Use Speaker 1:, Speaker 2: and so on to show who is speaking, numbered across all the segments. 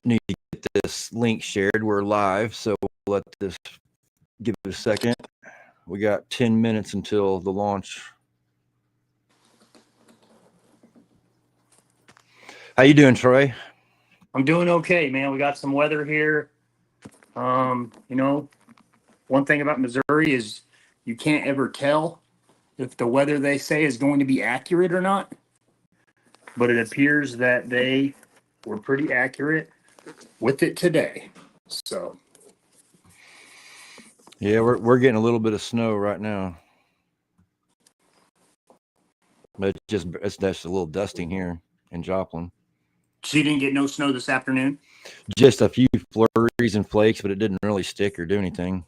Speaker 1: Need to get this link shared. We're live, so let this give it a second. We got 10 minutes until the launch. How you doing, Troy?
Speaker 2: I'm doing okay, man. We got some weather here. One thing about Missouri is you can't ever tell if the weather they say is going to be accurate or not. But it appears that they were pretty accurate with it today. So
Speaker 1: yeah, we're getting a little bit of snow right now. But it's just a little dusting here in Joplin.
Speaker 2: So you didn't get no snow this afternoon?
Speaker 1: Just a few flurries and flakes, but it didn't really stick or do anything.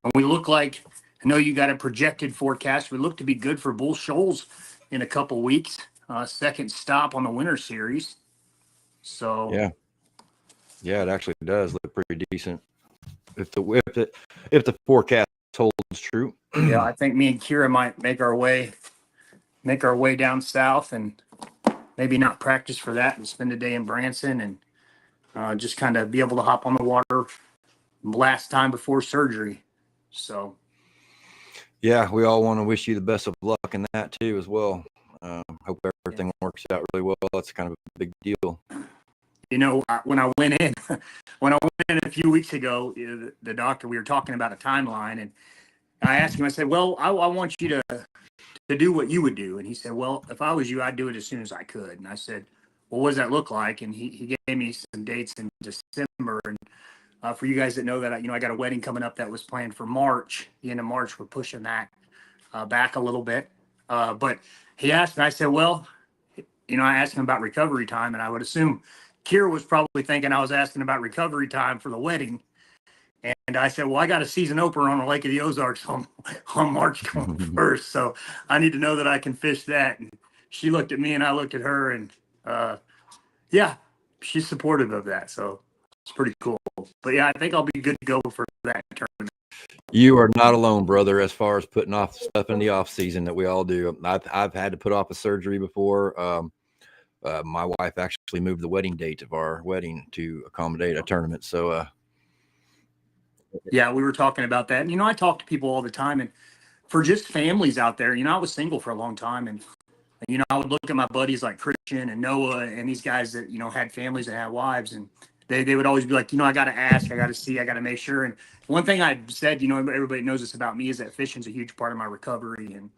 Speaker 2: And we look like, I know you got a projected forecast. We look to be good for Bull Shoals in a couple weeks. Second stop on the Winter Series. So
Speaker 1: yeah, it actually does look pretty decent if the forecast holds true.
Speaker 2: Yeah, I think me and Kira might make our way down south and maybe not practice for that and spend a day in Branson and just kind of be able to hop on the water last time before surgery. So
Speaker 1: yeah, we all want to wish you the best of luck in that too as well. Hope everything works out really well. It's kind of a big deal.
Speaker 2: You know, when I went in a few weeks ago, the doctor, we were talking about a timeline, and I asked him, I said, well, I want you to do what you would do. And he said, well, if I was you, I'd do it as soon as I could. And I said, well, what does that look like? And he gave me some dates in December. And for you guys that know that, I got a wedding coming up that was planned for March. The end of March, we're pushing that back a little bit. But he asked me, I said, well, I asked him about recovery time, and I would assume Kira was probably thinking I was asking about recovery time for the wedding. And I said, well, I got a season opener on the Lake of the Ozarks on March 21st. So I need to know that I can fish that. And she looked at me and I looked at her, and yeah, she's supportive of that. So it's pretty cool. But yeah, I think I'll be good to go for that tournament.
Speaker 1: You are not alone, brother, as far as putting off stuff in the off season that we all do. I've had to put off a surgery before. My wife actually moved the wedding date of our wedding to accommodate a tournament. So,
Speaker 2: yeah, we were talking about that. And, I talk to people all the time, and for just families out there, I was single for a long time, and, I would look at my buddies like Christian and Noah and these guys that, had families and had wives, and they would always be like, I got to ask, I got to see, I got to make sure. And one thing I said, everybody knows this about me, is that fishing's a huge part of my recovery. And,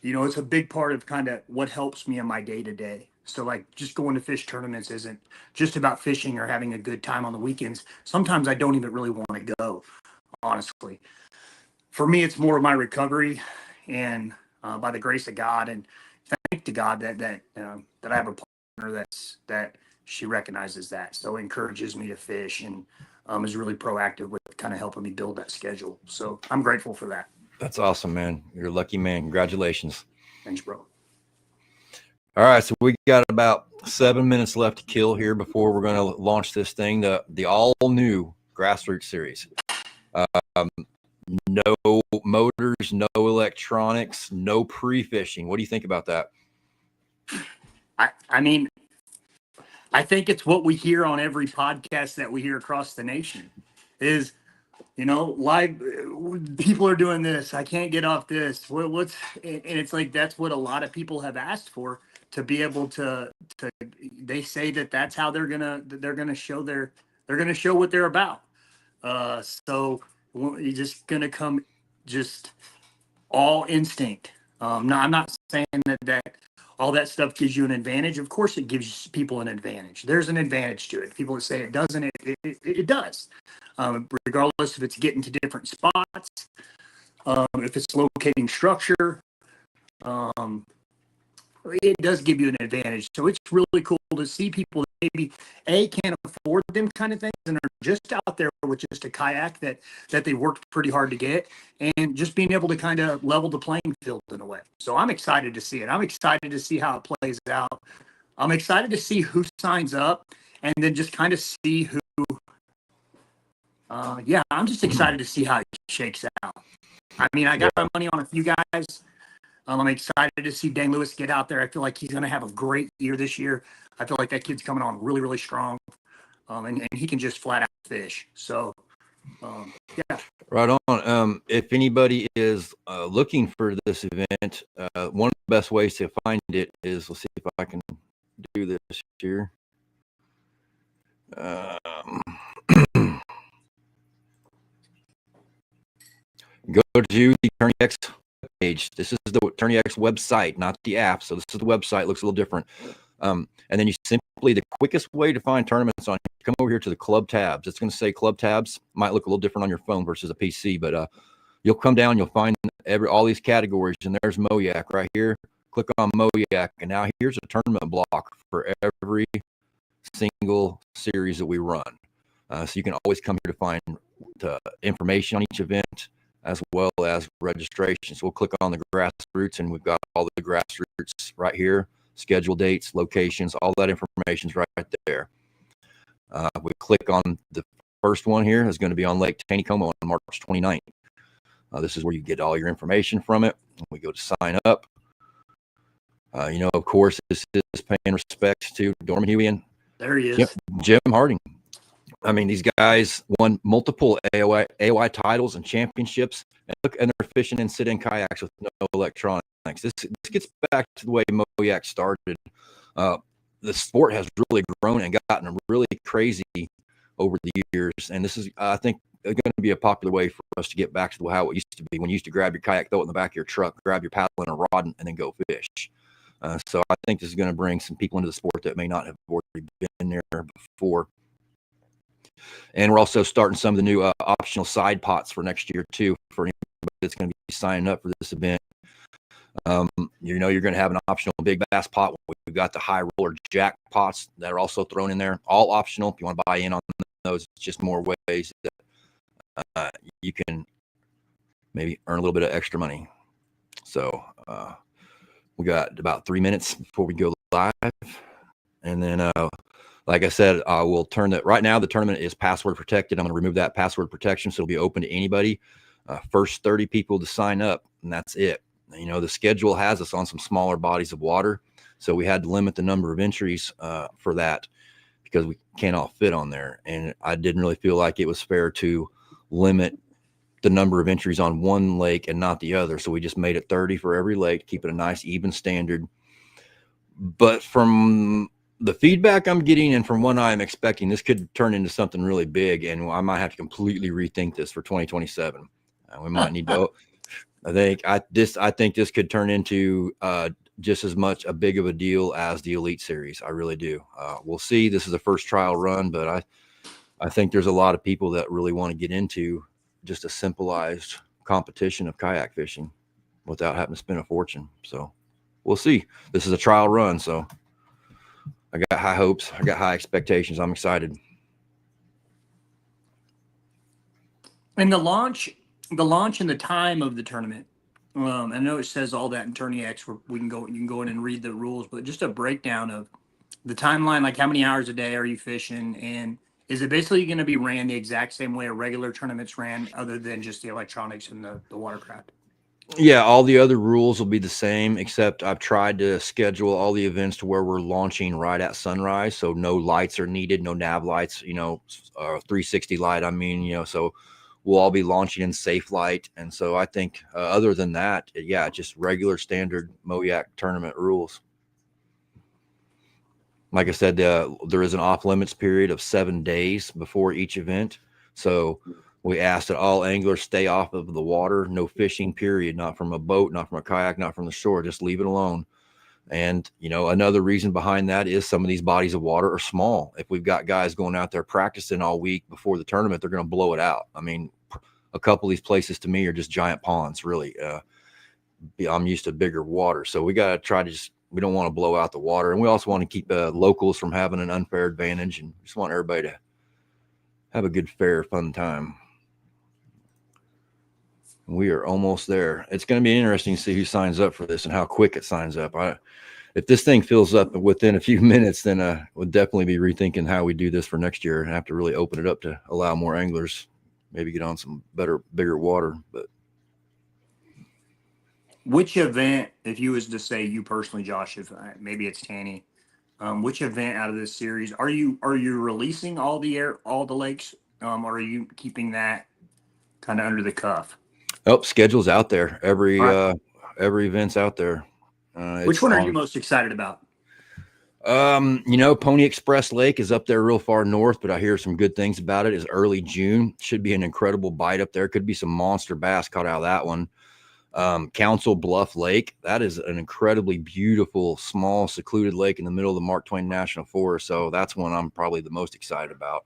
Speaker 2: it's a big part of kind of what helps me in my day to day. So like just going to fish tournaments isn't just about fishing or having a good time on the weekends. Sometimes I don't even really want to go, honestly. For me, it's more of my recovery, and by the grace of God, and thank to God that I have a partner that she recognizes that, so encourages me to fish, and is really proactive with kind of helping me build that schedule. So I'm grateful for that.
Speaker 1: that's awesome, man. You're a lucky man. Congratulations.
Speaker 2: Thanks, bro.
Speaker 1: All right, so we got about 7 minutes left to kill here before we're going to launch this thing, the all new Grassroots series. No motors, no electronics, no pre-fishing. What do you think about that?
Speaker 2: I mean, I think it's what we hear on every podcast that we hear across the nation is, live people are doing this. I can't get off this. And it's like, that's what a lot of people have asked for, to be able to, they say that's how they're going to show they're going to show what they're about. So you're just going to come just all instinct. No, I'm not saying that all that stuff gives you an advantage. Of course, it gives people an advantage. There's an advantage to it. People that say it doesn't, it does. Regardless if it's getting to different spots, if it's locating structure, it does give you an advantage. So it's really cool to see people that maybe can't afford them kind of things and are just out there with just a kayak that they worked pretty hard to get, and just being able to kind of level the playing field in a way. So I'm excited to see it. I'm excited to see how it plays out. I'm excited to see who signs up, and then just kind of see who. I'm just excited to see how it shakes out. I mean, I got my money on a few guys. I'm excited to see Dane Lewis get out there. I feel like he's going to have a great year this year. I feel like that kid's coming on really, really strong, and he can just flat out fish. So, yeah.
Speaker 1: Right on. If anybody is looking for this event, one of the best ways to find it is, let's see if I can do this here. Go to the Tourney X page. This is the Tourney X website, not the app. So this is the website. Looks a little different. And then you simply, the quickest way to find tournaments on, come over here to the club tabs. It's going to say club tabs. Might look a little different on your phone versus a PC, but you'll come down, you'll find all these categories, and there's MOYAC right here. Click on MOYAC, and now here's a tournament block for every single series that we run. So you can always come here to find information on each event, as well as registrations. We'll click on the grassroots, and we've got all the grassroots right here, schedule dates, locations, all that information is right there. We click on the first one here is going to be on Lake Taneycomo on March 29th. This is where you get all your information from it. We go to sign up. Of course, this is paying respect to Dorman Huey and
Speaker 2: there he is,
Speaker 1: Jim Harding. I mean, these guys won multiple AOI titles and championships, and they're fishing in sit-in kayaks with no electronics. This gets back to the way MOYAC started. The sport has really grown and gotten really crazy over the years, and this is, I think, going to be a popular way for us to get back to how it used to be, when you used to grab your kayak, throw it in the back of your truck, grab your paddle and a rod, and then go fish. So I think this is going to bring some people into the sport that may not have already been there before. And we're also starting some of the new optional side pots for next year too, for anybody that's going to be signing up for this event. You're going to have an optional big bass pot. We've got the high roller jack pots that are also thrown in there, all optional. If you want to buy in on those, it's just more ways that you can maybe earn a little bit of extra money. So we got about 3 minutes before we go live, and then like I said, we'll turn that. Right now, the tournament is password protected. I'm going to remove that password protection, so it'll be open to anybody. First 30 people to sign up, and that's it. The schedule has us on some smaller bodies of water, so we had to limit the number of entries for that, because we can't all fit on there. And I didn't really feel like it was fair to limit the number of entries on one lake and not the other. So we just made it 30 for every lake to keep it a nice, even standard. But from the feedback I'm getting and from what I'm expecting, this could turn into something really big, and I might have to completely rethink this for 2027. We might need to. I think this could turn into just as much a big of a deal as the Elite Series. I really do. We'll see. This is the first trial run, but I think there's a lot of people that really want to get into just a simplified competition of kayak fishing without having to spend a fortune. So we'll see. This is a trial run, so I got high hopes. I got high expectations. I'm excited.
Speaker 2: And the launch and the time of the tournament. I know it says all that in Tourney X, where you can go in and read the rules, but just a breakdown of the timeline, like how many hours a day are you fishing, and is it basically going to be ran the exact same way a regular tournament's ran, other than just the electronics and the watercraft?
Speaker 1: Yeah, all the other rules will be the same, except I've tried to schedule all the events to where we're launching right at sunrise, so no lights are needed, no nav lights, 360 light. So we'll all be launching in safe light. And so I think other than that, yeah, just regular standard MOYAC tournament rules. Like I said, there is an off limits period of 7 days before each event. So we ask that all anglers stay off of the water, no fishing, period, not from a boat, not from a kayak, not from the shore, just leave it alone. And, another reason behind that is some of these bodies of water are small. If we've got guys going out there practicing all week before the tournament, they're going to blow it out. I mean, a couple of these places to me are just giant ponds, really. I'm used to bigger water. So we got to try to we don't want to blow out the water. And we also want to keep locals from having an unfair advantage, and just want everybody to have a good, fair, fun time. We are almost there. It's going to be interesting to see who signs up for this and how quick it signs up. If this thing fills up within a few minutes, then we'll definitely be rethinking how we do this for next year and have to really open it up to allow more anglers, maybe get on some bigger water. But
Speaker 2: Which event, if you was to say you personally, Josh, if maybe it's Tanny, which event out of this series are you releasing all the lakes, or are you keeping that kind of under the cuff?
Speaker 1: Oh, schedule's out there.
Speaker 2: All right.
Speaker 1: Every event's out there.
Speaker 2: Which
Speaker 1: It's
Speaker 2: one are you
Speaker 1: on.
Speaker 2: most excited about?
Speaker 1: Pony Express Lake is up there real far north, but I hear some good things about it. It's early June. Should be an incredible bite up there. Could be some monster bass caught out of that one. Council Bluff Lake. That is an incredibly beautiful, small, secluded lake in the middle of the Mark Twain National Forest. So that's one I'm probably the most excited about.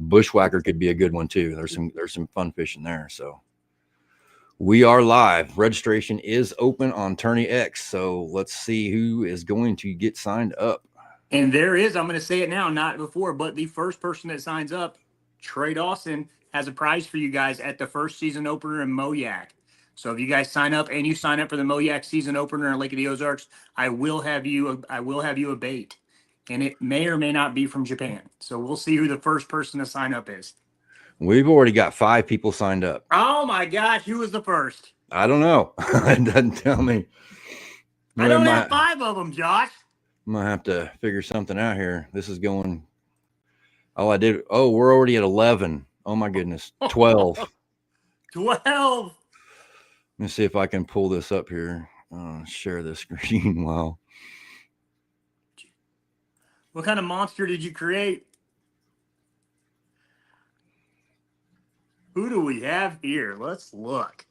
Speaker 1: Bushwhacker could be a good one too. There's some fun fishing there. So we are live. Registration is open on Tourney X. So let's see who is going to get signed up.
Speaker 2: And there is, I'm going to say it now, not before, but the first person that signs up, Trey Dawson, has a prize for you guys at the first season opener in Moyak. So if you guys sign up and you sign up for the Moyak season opener in Lake of the Ozarks, I will have you a bait. And it may or may not be from Japan. So we'll see who the first person to sign up is.
Speaker 1: We've already got 5 people signed up.
Speaker 2: Oh my gosh, who was the first?
Speaker 1: I don't know. It doesn't tell me.
Speaker 2: I don't have 5 of them, Josh.
Speaker 1: I'm gonna have to figure something out here. This is going. We're already at 11. Oh my goodness, 12.
Speaker 2: 12.
Speaker 1: Let me see if I can pull this up here. Share the screen. Wow.
Speaker 2: What kind of monster did you create? Who do we have here? Let's look.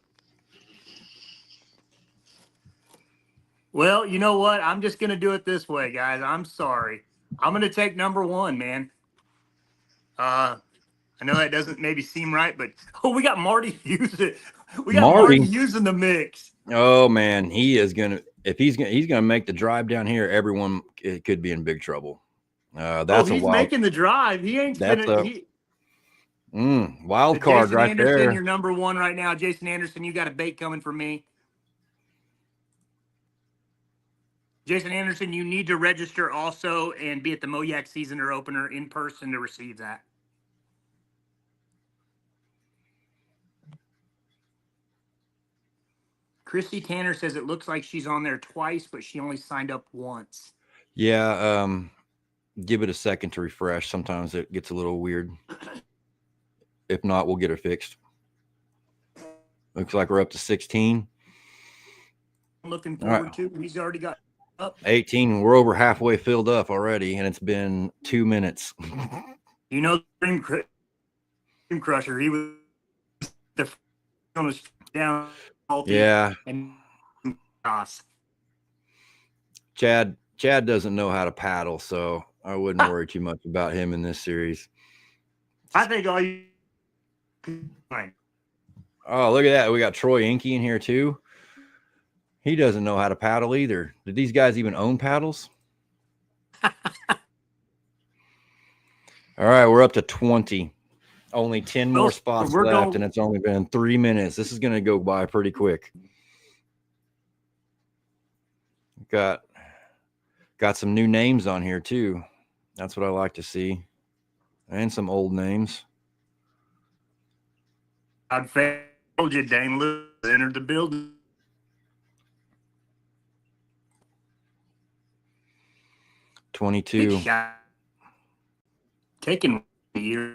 Speaker 2: Well, you know what? I'm just going to do it this way, guys. I'm sorry. I'm going to take number 1, man. I know that doesn't maybe seem right, but we got Marty using Marty using the mix.
Speaker 1: Oh man, he is gonna he's gonna make the drive down here. Everyone could be in big trouble.
Speaker 2: He's making the drive. He ain't
Speaker 1: wild card
Speaker 2: Jason
Speaker 1: right
Speaker 2: Anderson,
Speaker 1: there.
Speaker 2: You're number 1 right now. Jason Anderson, you got a bait coming from me. Jason Anderson, you need to register also and be at the Moyak seasoner opener in person to receive that. Christy Tanner says it looks like she's on there twice, but she only signed up once.
Speaker 1: Yeah, give it a second to refresh. Sometimes it gets a little weird. If not, we'll get it fixed. Looks like we're up to 16.
Speaker 2: I'm looking forward to. He's already got up
Speaker 1: 18. We're over halfway filled up already, and it's been 2 minutes.
Speaker 2: You know, Dream Crusher. He was the down.
Speaker 1: Yeah.
Speaker 2: And
Speaker 1: Chad doesn't know how to paddle, so I wouldn't worry too much about him in this series.
Speaker 2: I think all you.
Speaker 1: Oh, look at that. We got Troy Inky in here too. He doesn't know how to paddle either. Did these guys even own paddles? All right, we're up to 20. Only 10 more spots left, and it's only been 3 minutes. This is going to go by pretty quick. Got some new names on here too. That's what I like to see. And some old names.
Speaker 2: I'd told you Dane Lewis entered the building.
Speaker 1: $22.
Speaker 2: Taking years.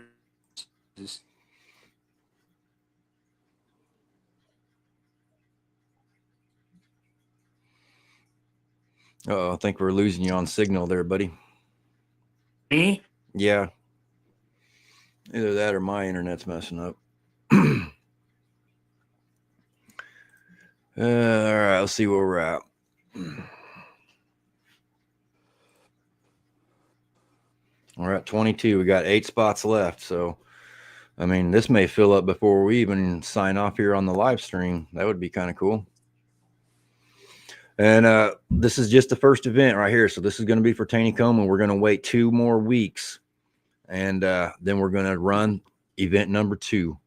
Speaker 1: Oh, I think we're losing you on signal there, buddy.
Speaker 2: Me?
Speaker 1: Yeah. Either that or my internet's messing up. All right, let's see where we're at. We're at 22. We got 8 spots left. So, I mean, this may fill up before we even sign off here on the live stream. That would be kind of cool. And this is just the first event right here. So this is going to be for Taneycomo. We're going to wait 2 more weeks. And then we're going to run event number 2.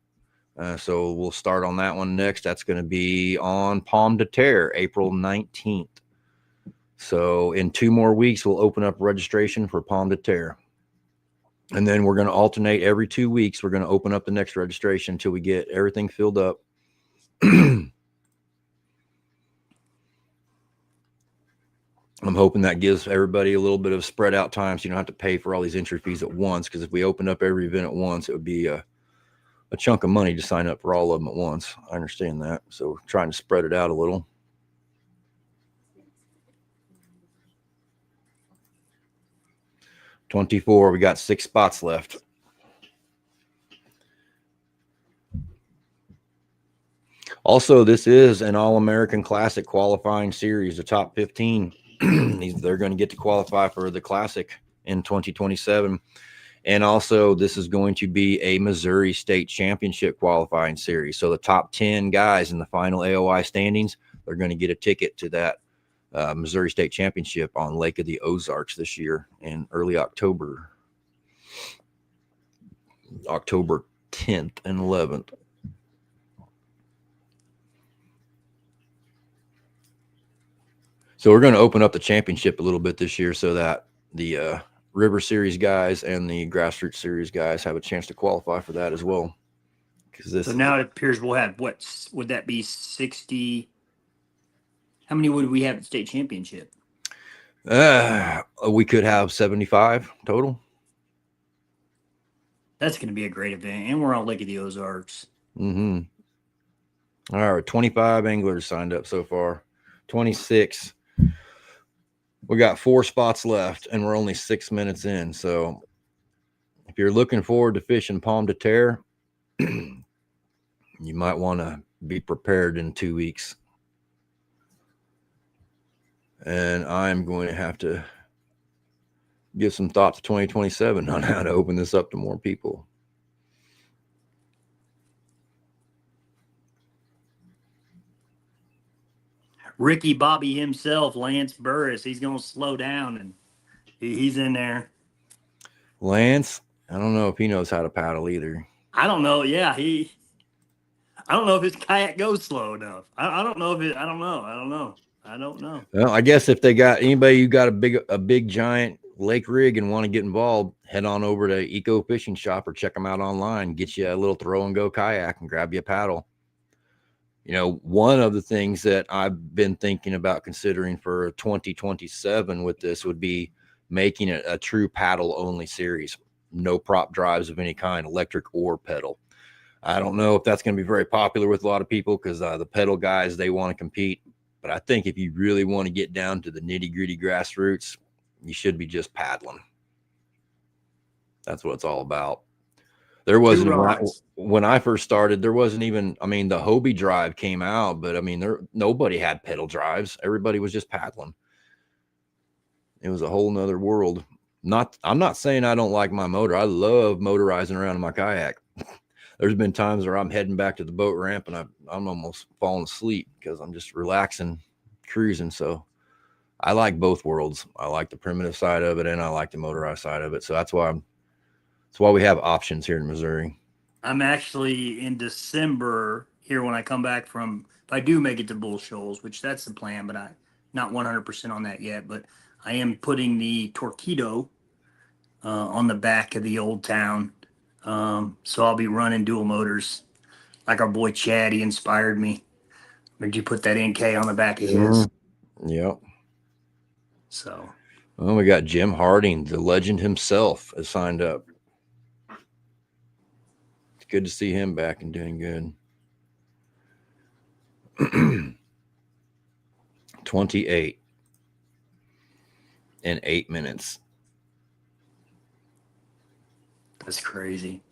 Speaker 1: So we'll start on that one next. That's going to be on Palm de Terre, April 19th. So in 2 more weeks, we'll open up registration for Palm de Terre. And then we're going to alternate every 2 weeks. We're going to open up the next registration until we get everything filled up. I'm hoping that gives everybody a little bit of spread out time so you don't have to pay for all these entry fees at once. Because if we opened up every event at once, it would be a chunk of money to sign up for all of them at once. I understand that. So trying to spread it out a little. $24. We got 6 spots left. Also, this is an All-American Classic qualifying series. The top 15, they're going to get to qualify for the Classic in 2027. And also, this is going to be a Missouri State Championship qualifying series. So the top 10 guys in the final AOI standings, they're going to get a ticket to that Missouri State Championship on Lake of the Ozarks this year in early October. October 10th and 11th. So we're going to open up the championship a little bit this year so that the River Series guys and the Grassroots Series guys have a chance to qualify for that as well.
Speaker 2: So now it appears we'll have, what would that be, 60? How many would we have at the state championship?
Speaker 1: We could have 75 total.
Speaker 2: That's going to be a great event, and we're on Lake of the Ozarks.
Speaker 1: Mm-hmm. All right, 25 anglers signed up so far. 26. We got 4 spots left, and we're only 6 minutes in. So if you're looking forward to fishing Palm de Terre, you might want to be prepared in 2 weeks. And I'm going to have to give some thought to 2027 on how to open this up to more people.
Speaker 2: Ricky Bobby himself, Lance Burris, he's going to slow down, and he's in there.
Speaker 1: Lance, I don't know if he knows how to paddle either.
Speaker 2: I don't know. Yeah, I don't know if his kayak goes slow enough. I don't know if it. I don't know.
Speaker 1: Well, I guess if they got anybody who got a big giant lake rig and want to get involved, head on over to Eco Fishing Shop or check them out online. Get you a little throw and go kayak and grab you a paddle. You know, one of the things that I've been thinking about considering for 2027 with this would be making it a true paddle only series. No prop drives of any kind, electric or pedal. I don't know if that's going to be very popular with a lot of people because the pedal guys, they want to compete. But I think if you really want to get down to the nitty gritty grassroots, you should be just paddling. That's what it's all about. There wasn't, when I first started, there wasn't even, I mean, the Hobie drive came out, but I mean, nobody had pedal drives. Everybody was just paddling. It was a whole nother world. I'm not saying I don't like my motor. I love motorizing around in my kayak. There's been times where I'm heading back to the boat ramp and I'm almost falling asleep because I'm just relaxing, cruising. So I like both worlds. I like the primitive side of it and I like the motorized side of it. So that's why we have options here in Missouri.
Speaker 2: I'm actually in December here when I come back from, if I do make it to Bull Shoals, which that's the plan, but I'm not 100% on that yet. But I am putting the Torpedo on the back of the Old Town. So I'll be running dual motors like our boy Chad. He inspired me. Did you put that NK on the back of his?
Speaker 1: Yep.
Speaker 2: So.
Speaker 1: Well, we got Jim Harding, the legend himself, has signed up. It's good to see him back and doing good. 28 in 8 minutes.
Speaker 2: That's crazy.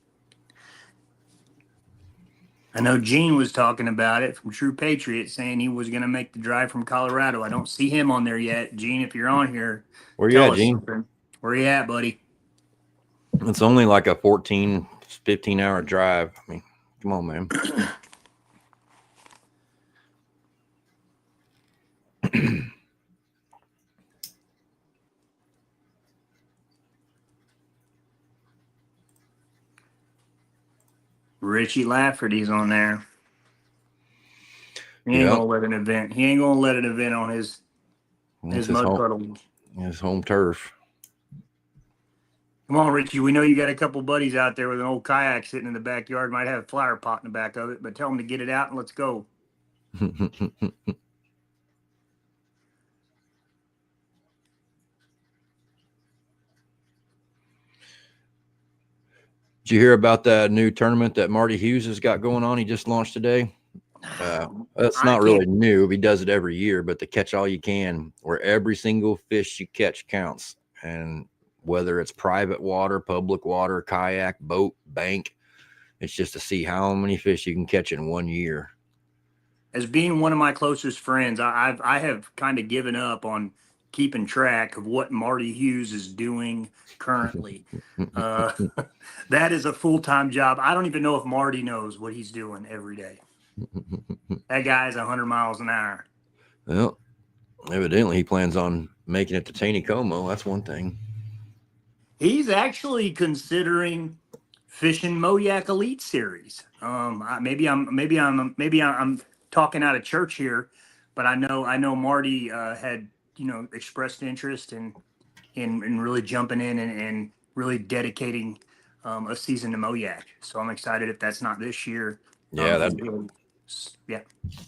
Speaker 2: I know Gene was talking about it from True Patriot, saying he was going to make the drive from Colorado. I don't see him on there yet. Gene, if you're on here,
Speaker 1: where you at, Gene?
Speaker 2: Where you at, buddy?
Speaker 1: It's only like a 14, 15-hour drive. I mean, come on, man.
Speaker 2: Richie Lafferty's on there. He ain't gonna let an event. He ain't gonna let an event on his mud puddle.
Speaker 1: His home turf.
Speaker 2: Come on, Richie. We know you got a couple buddies out there with an old kayak sitting in the backyard. Might have a flower pot in the back of it, but tell them to get it out and let's go.
Speaker 1: Did you hear about that new tournament that Marty Hughes has got going on? He just launched today. It's
Speaker 2: I
Speaker 1: not
Speaker 2: can't.
Speaker 1: really new. He does it every year, but the catch all you can, where every single fish you catch counts. And whether it's private water, public water, kayak, boat, bank, it's just to see how many fish you can catch in 1 year.
Speaker 2: As being one of my closest friends, I have kind of given up on keeping track of what Marty Hughes is doing currently. Uh, that is a full-time job. I don't even know if Marty knows what he's doing every day. That guy's 100 miles an hour.
Speaker 1: Well, evidently he plans on making it to Taneycomo. That's one thing.
Speaker 2: He's actually considering fishing Moyak Elite Series. Maybe I'm talking out of church here, but I know Marty had expressed interest in really jumping in and really dedicating a season to Moyak. So I'm excited if that's not this year.
Speaker 1: Yeah,
Speaker 2: He's really, yeah.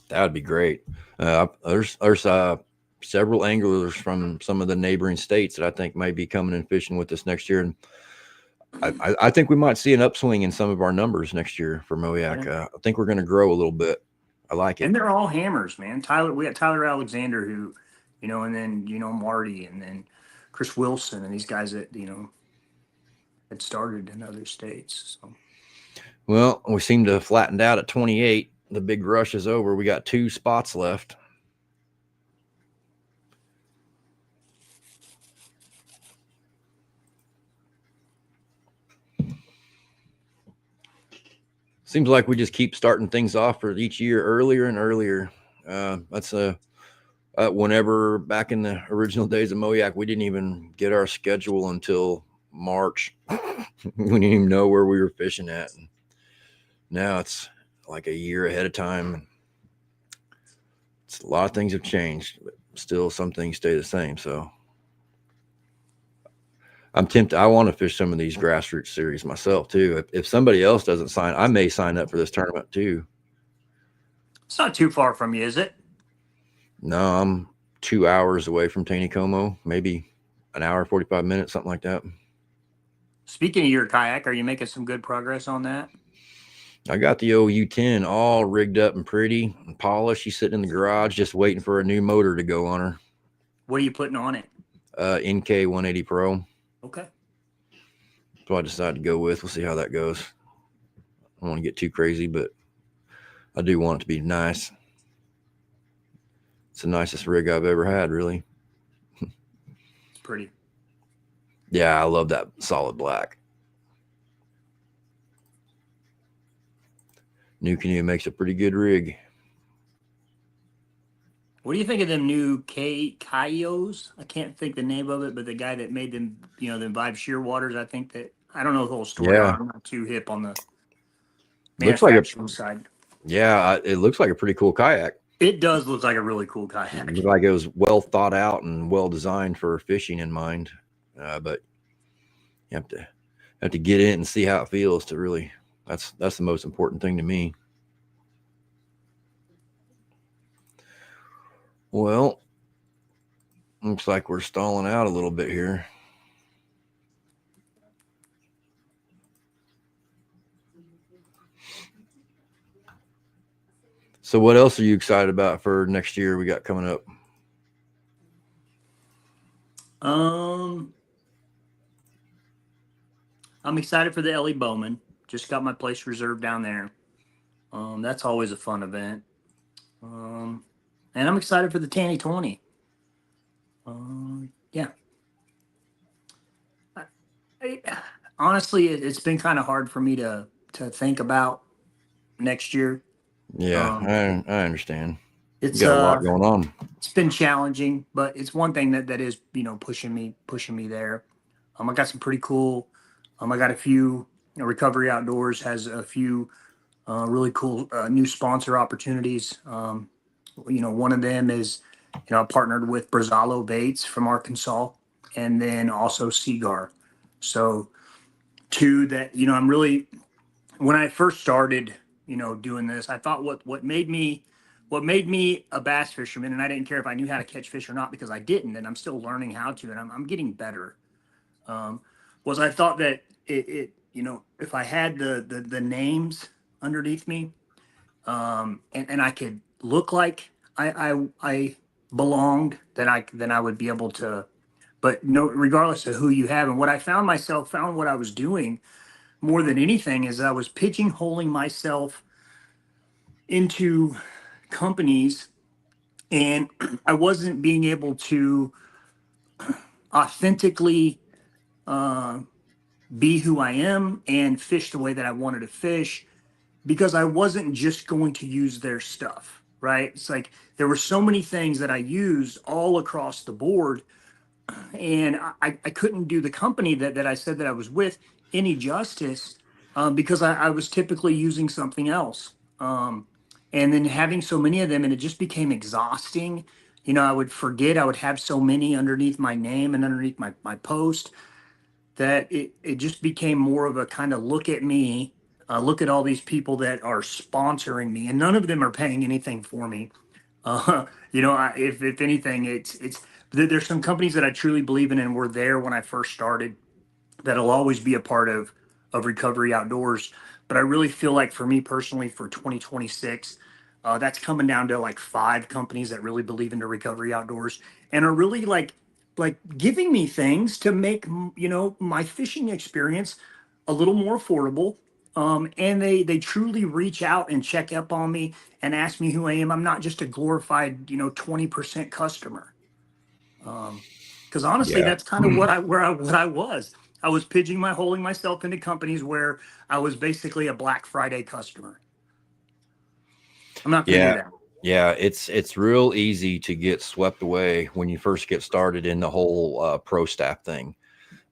Speaker 1: that would be great. There's several anglers from some of the neighboring states that I think may be coming and fishing with us next year, and I think we might see an upswing in some of our numbers next year for Moyak. I think we're going to grow a little bit. I like it.
Speaker 2: And they're all hammers, man. We got Tyler Alexander, who, and then Marty, and then Chris Wilson, and these guys that had started in other states. So.
Speaker 1: Well, we seem to have flattened out at 28. The big rush is over. We got 2 spots left. Seems like we just keep starting things off for each year earlier and earlier. That's whenever back in the original days of Moyak, we didn't even get our schedule until March. We didn't even know where we were fishing at. And now it's like a year ahead of time. It's a lot of things have changed, but still some things stay the same. So I'm tempted. I want to fish some of these grassroots series myself too. If somebody else doesn't sign, I may sign up for this tournament too.
Speaker 2: It's not too far from you, is it?
Speaker 1: No, I'm 2 hours away from Taneycomo, maybe an hour, 45 minutes, something like that.
Speaker 2: Speaking of your kayak, are you making some good progress on that?
Speaker 1: I got the old U10 all rigged up and pretty and polished. She's sitting in the garage just waiting for a new motor to go on her.
Speaker 2: What are you putting on it?
Speaker 1: NK 180 Pro.
Speaker 2: Okay.
Speaker 1: That's what I decided to go with. We'll see how that goes. I don't want to get too crazy, but I do want it to be nice. It's the nicest rig I've ever had, really.
Speaker 2: It's pretty.
Speaker 1: Yeah, I love that solid black. New Canoe makes a pretty good rig.
Speaker 2: What do you think of them new Kaios? I can't think the name of it, but the guy that made them, them Vibe Shearwaters, I don't know the whole story.
Speaker 1: Yeah.
Speaker 2: I'm not too hip on the
Speaker 1: Looks like
Speaker 2: manufacturing side.
Speaker 1: Yeah, it looks like a pretty cool kayak.
Speaker 2: It does look like a really cool kayak.
Speaker 1: It looks like it was well thought out and well designed for fishing in mind. But you have to get in and see how it feels to really. That's the most important thing to me. Well, looks like we're stalling out a little bit here. So what else are you excited about for next year we got coming up?
Speaker 2: I'm excited for the Ellie Bowman. Just got my place reserved down there. That's always a fun event. And I'm excited for the Tanny 20. Yeah. Honestly, it's been kind of hard for me to think about next year.
Speaker 1: Yeah, I understand.
Speaker 2: It's
Speaker 1: You got a lot going on.
Speaker 2: It's been challenging, but it's one thing that is pushing me there. I got some pretty cool. I got a few. Recovery Outdoors has a few really cool new sponsor opportunities. One of them is I partnered with Brazalo Baits from Arkansas, and then also Seagar. So two that I'm really, when I first started doing this, I thought what made me a bass fisherman, and I didn't care if I knew how to catch fish or not because I didn't, and I'm still learning how to, and I'm getting better. Was I thought that if I had the names underneath me, and I could look like I belonged, then I would be able to. But no, regardless of who you have, and what I found what I was doing more than anything is I was pigeonholing myself into companies, and I wasn't being able to authentically uh, be who I am and fish the way that I wanted to fish because I wasn't just going to use their stuff, right? It's like there were so many things that I used all across the board, and I couldn't do the company that I said that I was with any justice because I was typically using something else. And then having so many of them, and it just became exhausting. I would forget I would have so many underneath my name and underneath my post that it just became more of a kind of look at me, look at all these people that are sponsoring me, and none of them are paying anything for me. If anything, there's some companies that I truly believe in and were there when I first started that'll always be a part of Recovery Outdoors. But I really feel like for me personally, for 2026, that's coming down to like 5 companies that really believe in the Recovery Outdoors and are really like giving me things to make my fishing experience a little more affordable. And they truly reach out and check up on me and ask me who I am. I'm not just a glorified 20% customer. Because honestly,
Speaker 1: Yeah.
Speaker 2: that's kind of what I was. I was holding myself into companies where I was basically a Black Friday customer. I'm not going to do
Speaker 1: Yeah.
Speaker 2: that.
Speaker 1: Yeah, it's real easy to get swept away when you first get started in the whole pro staff thing.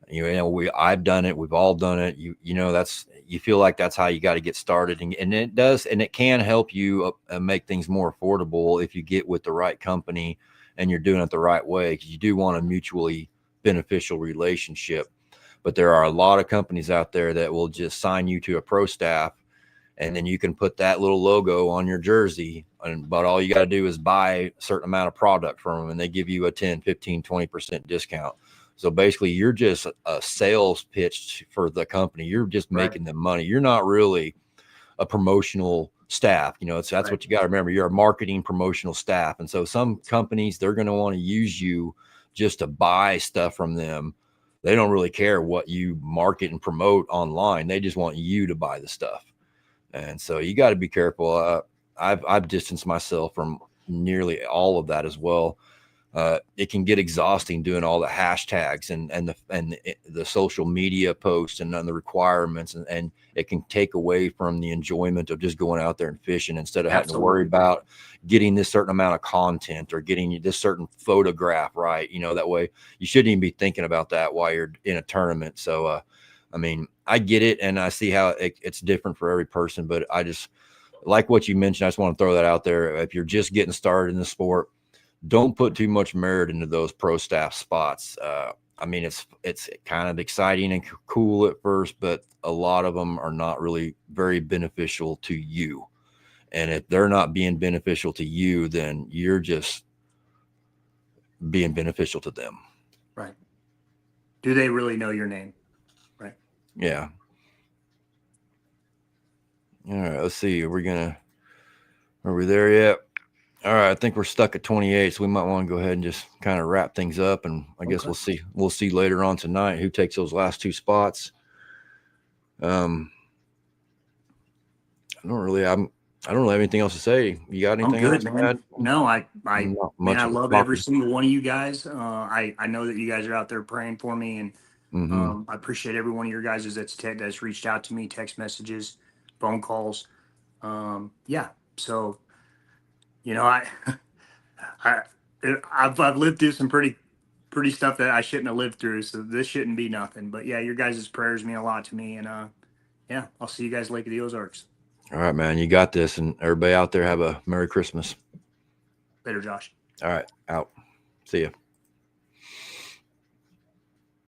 Speaker 1: I've done it. We've all done it. You feel like that's how you got to get started, and it does, and it can help you make things more affordable if you get with the right company and you're doing it the right way, because you do want a mutually beneficial relationship. But there are a lot of companies out there that will just sign you to a pro staff, and then you can put that little logo on your jersey, but all you got to do is buy a certain amount of product from them, and they give you a 10, 15, 20% discount. So basically you're just a sales pitch for the company. You're just
Speaker 2: Right.
Speaker 1: making them money. You're not really a promotional staff. That's
Speaker 2: Right.
Speaker 1: what you got to remember. You're a marketing promotional staff. And so some companies, they're going to want to use you just to buy stuff from them. They don't really care what you market and promote online. They just want you to buy the stuff. And so you got to be careful. I've distanced myself from nearly all of that as well. It can get exhausting doing all the hashtags and the social media posts and the requirements, and it can take away from the enjoyment of just going out there and fishing instead of having to worry
Speaker 2: Absolutely.
Speaker 1: about getting this certain amount of content or getting this certain photograph right. That way you shouldn't even be thinking about that while you're in a tournament. So, I mean, I get it, and I see how it's different for every person, but I just like what you mentioned. I just want to throw that out there. If you're just getting started in the sport, don't put too much merit into those pro staff spots. I mean, it's kind of exciting and cool at first, but a lot of them are not really very beneficial to you. And if they're not being beneficial to you, then you're just being beneficial to them.
Speaker 2: Right. Do they really know your name? Right.
Speaker 1: Yeah. All right. Let's see. Are we there yet? All right, I think we're stuck at 28, so we might want to go ahead and just kind of wrap things up, and I guess
Speaker 2: Okay.
Speaker 1: we'll see later on tonight who takes those last 2 spots. I don't really have anything else to say. You got
Speaker 2: I'm
Speaker 1: anything
Speaker 2: good,
Speaker 1: else to
Speaker 2: man.
Speaker 1: add?
Speaker 2: No,
Speaker 1: Not
Speaker 2: man,
Speaker 1: much
Speaker 2: I
Speaker 1: of a
Speaker 2: love every
Speaker 1: talker.
Speaker 2: single one of you guys. I know that you guys are out there praying for me, and
Speaker 1: Mm-hmm.
Speaker 2: I appreciate every one of your guys that's reached out to me, text messages, phone calls. Yeah. So I I I've lived through some pretty stuff that I shouldn't have lived through. So this shouldn't be nothing. But yeah, your guys' prayers mean a lot to me, and yeah, I'll see you guys Lake of the Ozarks.
Speaker 1: All right, man, you got this, and everybody out there have a Merry Christmas.
Speaker 2: Later, Josh.
Speaker 1: All right, out. See ya.